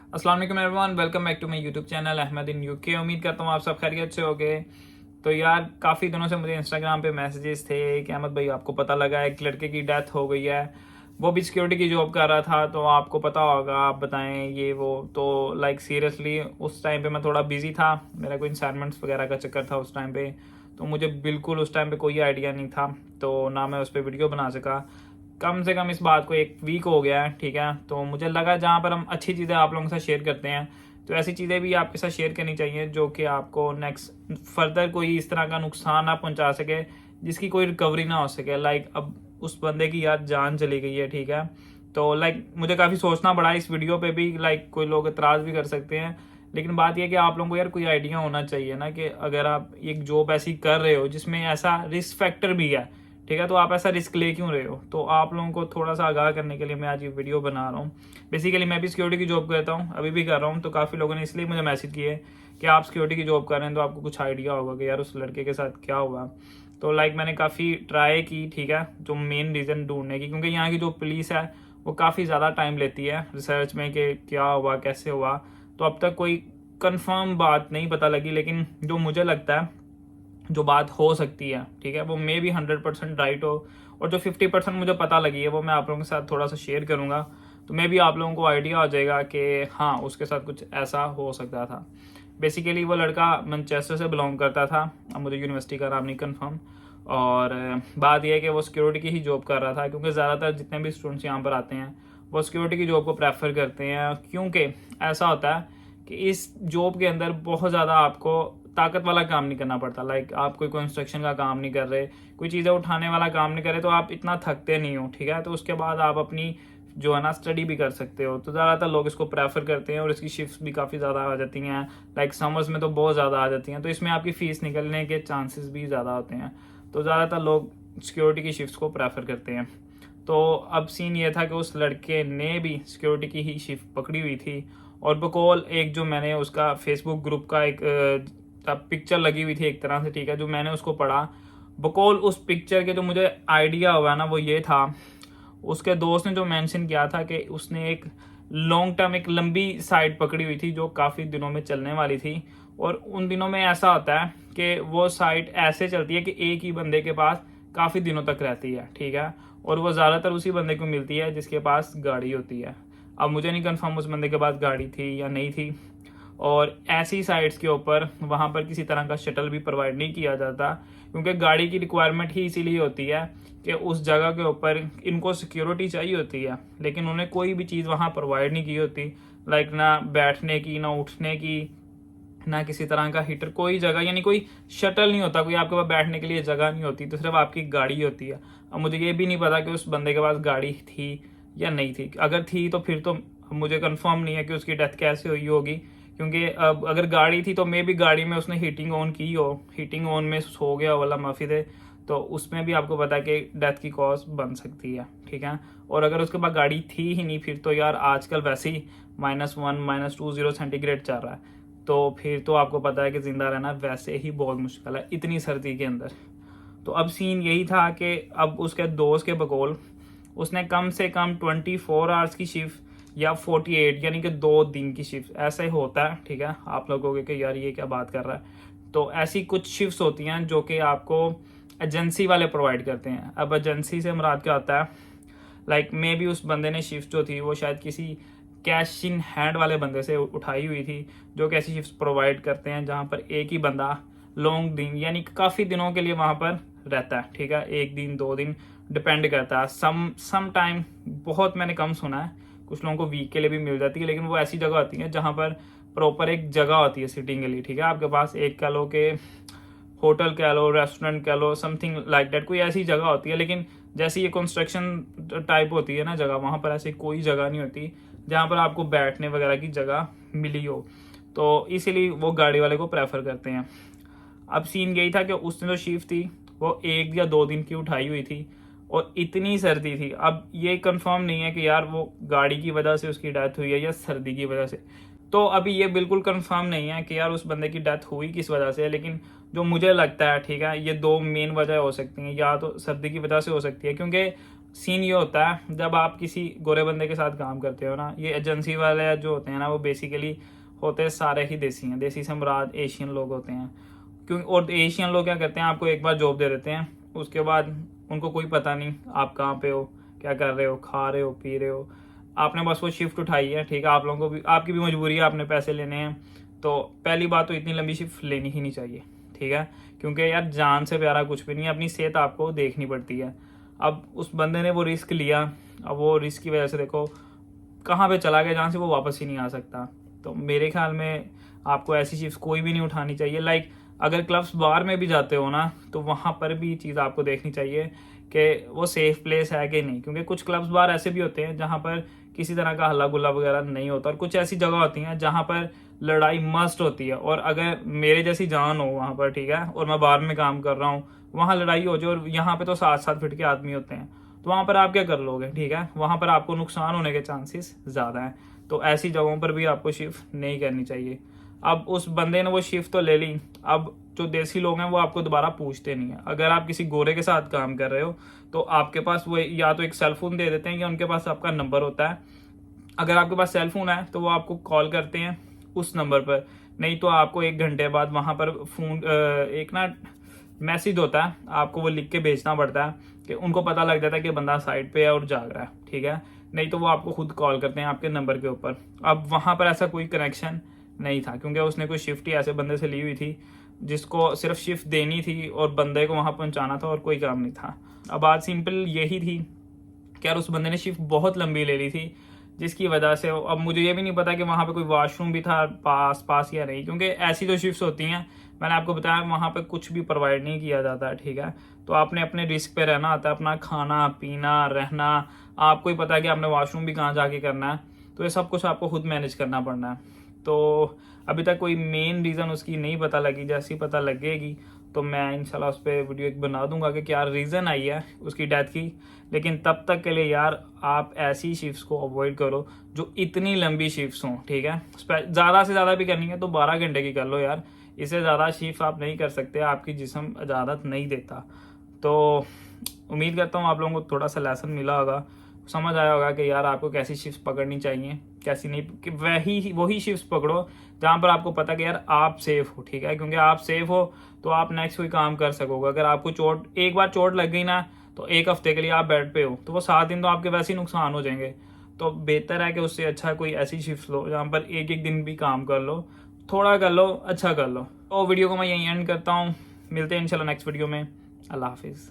अस्सलाम वालेकुम everyone, welcome back to my YouTube channel Ahmad in UK. उम्मीद करता हूँ आप सब खैरियत से होंगे। तो यार काफ़ी दिनों से मुझे इंस्टाग्राम पे मैसेजेस थे कि अहमद भाई आपको पता लगा है एक लड़के की डेथ हो गई है, वो भी सिक्योरिटी की जॉब कर रहा था, तो आपको पता होगा, आप बताएं ये वो। तो लाइक सीरियसली उस टाइम पे मैं थोड़ा बिजी था, मेरा कोई असाइनमेंट्स वगैरह का चक्कर था उस टाइम पे, तो मुझे बिल्कुल उस टाइम पे कोई आइडिया नहीं था, तो ना मैं उस पर वीडियो बना सका। कम से कम इस बात को 1 वीक हो गया है, ठीक है। तो मुझे लगा जहाँ पर हम अच्छी चीज़ें आप लोगों के साथ शेयर करते हैं, तो ऐसी चीज़ें भी आपके साथ शेयर करनी चाहिए जो कि आपको नेक्स्ट फर्दर कोई इस तरह का नुकसान ना पहुंचा सके, जिसकी कोई रिकवरी ना हो सके। लाइक अब उस बंदे की यार जान चली गई है, ठीक है। तो लाइक मुझे काफ़ी सोचना पड़ा इस वीडियो पे भी, लाइक कोई लोग एतराज़ भी कर सकते हैं, लेकिन बात यह है कि आप लोगों को यार कोई आइडिया होना चाहिए ना कि अगर आप एक जॉब ऐसी कर रहे हो जिसमें ऐसा रिस्क फैक्टर भी है, ठीक है, तो आप ऐसा रिस्क ले क्यों रहे हो। तो आप लोगों को थोड़ा सा आगाह करने के लिए मैं आज ये वीडियो बना रहा हूँ। बेसिकली मैं भी सिक्योरिटी की जॉब करता हूँ, अभी भी कर रहा हूँ, तो काफ़ी लोगों ने इसलिए मुझे मैसेज किए कि आप सिक्योरिटी की जॉब कर रहे हैं तो आपको कुछ आइडिया होगा कि यार उस लड़के के साथ क्या हुआ। तो लाइक मैंने काफ़ी ट्राई की, ठीक है, जो मेन रीज़न ढूंढने की, क्योंकि यहाँ की जो पुलिस है वो काफ़ी ज़्यादा टाइम लेती है रिसर्च में कि क्या हुआ कैसे हुआ। तो अब तक कोई कंफर्म बात नहीं पता लगी, लेकिन जो मुझे लगता है जो बात हो सकती है, ठीक है, वो मे भी 100% राइट हो, और जो 50% मुझे पता लगी है वो मैं आप लोगों के साथ थोड़ा सा शेयर करूंगा, तो मे भी आप लोगों को आइडिया हो जाएगा कि हाँ उसके साथ कुछ ऐसा हो सकता था। बेसिकली वो लड़का मैनचेस्टर से बिलोंग करता था, अब मुझे यूनिवर्सिटी का नाम नहीं कन्फर्म। और बात यह है कि वो सिक्योरिटी की ही जॉब कर रहा था, क्योंकि ज़्यादातर जितने भी स्टूडेंट्स यहाँ पर आते हैं वो सिक्योरिटी की जॉब को प्रेफर करते हैं, क्योंकि ऐसा होता है कि इस जॉब के अंदर बहुत ज़्यादा आपको ताकत वाला काम नहीं करना पड़ता। लाइक आप कोई कंस्ट्रक्शन का काम नहीं कर रहे, कोई चीज़ें उठाने वाला काम नहीं कर रहे, तो आप इतना थकते नहीं हो, ठीक है। तो उसके बाद आप अपनी जो है ना स्टडी भी कर सकते हो, तो ज़्यादातर लोग इसको प्रेफर करते हैं, और इसकी शिफ्ट्स भी काफ़ी ज़्यादा आ जाती हैं। लाइक समर्स में तो बहुत ज़्यादा आ जाती हैं, तो इसमें आपकी फ़ीस निकलने के चांसेस भी ज़्यादा होते हैं, तो ज़्यादातर लोग सिक्योरिटी की शिफ्ट्स को प्रेफर करते हैं। तो अब सीन ये था कि उस लड़के ने भी सिक्योरिटी की ही शिफ्ट पकड़ी हुई थी, और बकौल एक जो मैंने उसका फेसबुक ग्रुप का एक पिक्चर लगी हुई थी एक तरह से, ठीक है, जो मैंने उसको पढ़ा, बकौल उस पिक्चर के जो मुझे आइडिया हुआ ना वो ये था, उसके दोस्त ने जो मेंशन किया था कि उसने एक लॉन्ग टर्म एक लंबी साइट पकड़ी हुई थी जो काफ़ी दिनों में चलने वाली थी। और उन दिनों में ऐसा होता है कि वो साइट ऐसे चलती है कि एक ही बंदे के पास काफ़ी दिनों तक रहती है, ठीक है, और वो ज़्यादातर उसी बंदे को मिलती है जिसके पास गाड़ी होती है। अब मुझे नहीं कंफर्म उस बंदे के पास गाड़ी थी या नहीं थी, और ऐसी साइट्स के ऊपर वहाँ पर किसी तरह का शटल भी प्रोवाइड नहीं किया जाता, क्योंकि गाड़ी की रिक्वायरमेंट ही इसीलिए होती है कि उस जगह के ऊपर इनको सिक्योरिटी चाहिए होती है, लेकिन उन्हें कोई भी चीज़ वहाँ प्रोवाइड नहीं की होती। लाइक ना बैठने की, ना उठने की, ना किसी तरह का हीटर, कोई जगह यानी कोई शटल नहीं होता, कोई आपके पास बैठने के लिए जगह नहीं होती, तो सिर्फ आपकी गाड़ी होती है। अब मुझे ये भी नहीं पता कि उस बंदे के पास गाड़ी थी या नहीं थी, अगर थी तो फिर तो मुझे कंफर्म नहीं है कि उसकी डेथ कैसे हुई होगी, क्योंकि अब अगर गाड़ी थी तो मे भी गाड़ी में उसने हीटिंग ऑन की हो, हीटिंग ऑन में सो गया वाला माफी दे, तो उसमें भी आपको पता है कि डेथ की कॉज बन सकती है, ठीक है। और अगर उसके पास गाड़ी थी ही नहीं, फिर तो यार आजकल वैसे ही -1 -20 सेंटीग्रेड चल रहा है, तो फिर तो आपको पता है कि जिंदा रहना वैसे ही बहुत मुश्किल है इतनी सर्दी के अंदर। तो अब सीन यही था कि अब उसके दोस्त के बकौल उसने कम से कम 24 आवर्स की शिफ्ट या 48 यानी कि 2 दिन की शिफ्ट, ऐसा ही होता है, ठीक है। आप लोग कहोगे कि यार ये क्या बात कर रहा है, तो ऐसी कुछ शिफ्ट्स होती हैं जो कि आपको एजेंसी वाले प्रोवाइड करते हैं। अब एजेंसी से मुराद क्या होता है, लाइक मे भी उस बंदे ने शिफ्ट जो थी वो शायद किसी कैश इन हैंड वाले बंदे से उठाई हुई थी, जो कि ऐसी शिफ्ट प्रोवाइड करते हैं जहाँ पर एक ही बंदा लॉन्ग दिन यानी काफ़ी दिनों के लिए वहाँ पर रहता है, ठीक है, 1 दिन 2 दिन डिपेंड करता है। सम टाइम बहुत मैंने कम सुना है, कुछ लोगों को वीक के लिए भी मिल जाती है, लेकिन वो ऐसी जगह होती है जहाँ पर प्रॉपर एक जगह होती है सिटिंग के लिए, ठीक है। आपके पास एक कह लो कि होटल कह लो, रेस्टोरेंट कह लो, समथिंग लाइक दैट, कोई ऐसी जगह होती है, लेकिन जैसी ये कंस्ट्रक्शन टाइप होती है ना जगह, वहाँ पर ऐसी कोई जगह नहीं होती जहाँ पर आपको बैठने वगैरह की जगह मिली हो, तो इसीलिए वो गाड़ी वाले को प्रेफर करते हैं। अब सीन यही था कि उसने जो शिफ्ट थी वो 1 या 2 दिन की उठाई हुई थी, और इतनी सर्दी थी। अब ये कंफर्म नहीं है कि यार वो गाड़ी की वजह से उसकी डेथ हुई है या सर्दी की वजह से, तो अभी ये बिल्कुल कंफर्म नहीं है कि यार उस बंदे की डेथ हुई किस वजह से है, लेकिन जो मुझे लगता है, ठीक है, ये 2 मेन वजह हो सकती हैं, या तो सर्दी की वजह से हो सकती है, क्योंकि सीन ये होता है जब आप किसी गोरे बंदे के साथ काम करते हो ना, ये एजेंसी वाले जो होते हैं ना वो बेसिकली होते हैं सारे ही देसी हैं, देसी से मुराद एशियन लोग होते हैं। क्यों? और एशियन लोग क्या करते हैं, आपको एक बार जॉब दे देते हैं, उसके बाद उनको कोई पता नहीं आप कहाँ पे हो, क्या कर रहे हो, खा रहे हो, पी रहे हो, आपने बस वो शिफ्ट उठाई है, ठीक है। आप लोगों को भी, आपकी भी मजबूरी है, आपने पैसे लेने हैं। तो पहली बात तो इतनी लंबी शिफ्ट लेनी ही नहीं चाहिए, ठीक है, क्योंकि यार जान से प्यारा कुछ भी नहीं है, अपनी सेहत आपको देखनी पड़ती है। अब उस बंदे ने वो रिस्क लिया, अब वो रिस्क की वजह से देखो कहाँ पे चला गया जहाँ से वो वापस ही नहीं आ सकता। तो मेरे ख्याल में आपको ऐसी शिफ्ट कोई भी नहीं उठानी चाहिए। लाइक अगर क्लब्स बार में भी जाते हो ना, तो वहाँ पर भी चीज़ आपको देखनी चाहिए कि वो सेफ प्लेस है कि नहीं, क्योंकि कुछ क्लब्स बार ऐसे भी होते हैं जहाँ पर किसी तरह का हल्ला गुल्ला वगैरह नहीं होता, और कुछ ऐसी जगह होती हैं जहाँ पर लड़ाई मस्ट होती है। और अगर मेरे जैसी जान हो वहाँ पर, ठीक है, और मैं बार में काम कर रहा हूँ, वहाँ लड़ाई हो जाए, और यहाँ पे तो 7-7 फीट के आदमी होते हैं, तो वहाँ पर आप क्या कर लोगे, ठीक है, वहाँ पर आपको नुकसान होने के चांसेस ज़्यादा हैं। तो ऐसी जगहों पर भी आपको शिफ्ट नहीं करनी चाहिए। अब उस बंदे ने वो शिफ्ट तो ले ली, अब जो देसी लोग हैं वो आपको दोबारा पूछते नहीं है। अगर आप किसी गोरे के साथ काम कर रहे हो तो आपके पास वो या तो एक सेल फोन दे देते हैं या उनके पास आपका नंबर होता है। अगर आपके पास सेल फोन है तो वो आपको कॉल करते हैं उस नंबर पर, नहीं तो आपको 1 घंटे बाद वहाँ पर फोन एक ना मैसेज होता है, आपको वो लिख के भेजना पड़ता है कि उनको पता लग जाता है कि बंदा साइड पे है और जाग रहा है, ठीक है। नहीं तो वो आपको खुद कॉल करते हैं आपके नंबर के ऊपर। अब वहाँ पर ऐसा कोई कनेक्शन नहीं था, क्योंकि उसने कोई शिफ्ट ही ऐसे बंदे से ली हुई थी जिसको सिर्फ शिफ्ट देनी थी और बंदे को वहाँ पहुँचाना था, और कोई काम नहीं था। अब बात सिंपल यही थी कि यार उस बंदे ने शिफ्ट बहुत लंबी ले ली थी, जिसकी वजह से अब मुझे ये भी नहीं पता कि वहाँ पे कोई वॉशरूम भी था पास या नहीं, क्योंकि ऐसी जो शिफ्ट्स होती हैं मैंने आपको बताया वहाँ पे कुछ भी प्रोवाइड नहीं किया जाता है, ठीक है। तो आपने अपने रिस्क पे रहना आता है, अपना खाना पीना रहना आपको ही पता है कि आपने वॉशरूम भी कहाँ जाके करना है, तो ये सब कुछ आपको खुद मैनेज करना पड़ना है। तो अभी तक कोई मेन रीज़न उसकी नहीं पता लगी, जैसी पता लगेगी तो मैं इंशाल्लाह उस पर वीडियो एक बना दूंगा कि क्या रीज़न आई है उसकी डेथ की। लेकिन तब तक के लिए यार आप ऐसी शिफ्ट्स को अवॉइड करो जो इतनी लंबी शिफ्ट्स हों, ठीक है। ज़्यादा से ज़्यादा भी करनी है तो 12 घंटे की कर लो यार, इससे ज़्यादा शिफ्ट आप नहीं कर सकते, आपकी जिस्म इजाज़त नहीं देता। तो उम्मीद करता हूँ आप लोगों को थोड़ा सा लेसन मिला होगा, समझ आया होगा कि यार आपको कैसी शिफ्ट पकड़नी चाहिए कैसी नहीं, कि वही शिफ्ट पकड़ो जहाँ पर आपको पता कि यार आप सेफ हो, ठीक है। क्योंकि आप सेफ हो तो आप नेक्स्ट कोई काम कर सकोगे। अगर आपको एक बार चोट लग गई ना, तो 1 हफ्ते के लिए आप बेड पे हो, तो वो 7 दिन तो आपके वैसे ही नुकसान हो जाएंगे। तो बेहतर है कि उससे अच्छा कोई ऐसी शिफ्ट लो जहाँ पर एक दिन भी काम कर लो, थोड़ा कर लो, अच्छा कर लो। तो वीडियो को मैं यहीं एंड करता हूँ, मिलते हैं इंशाल्लाह नेक्स्ट वीडियो में। अल्लाह हाफिज़।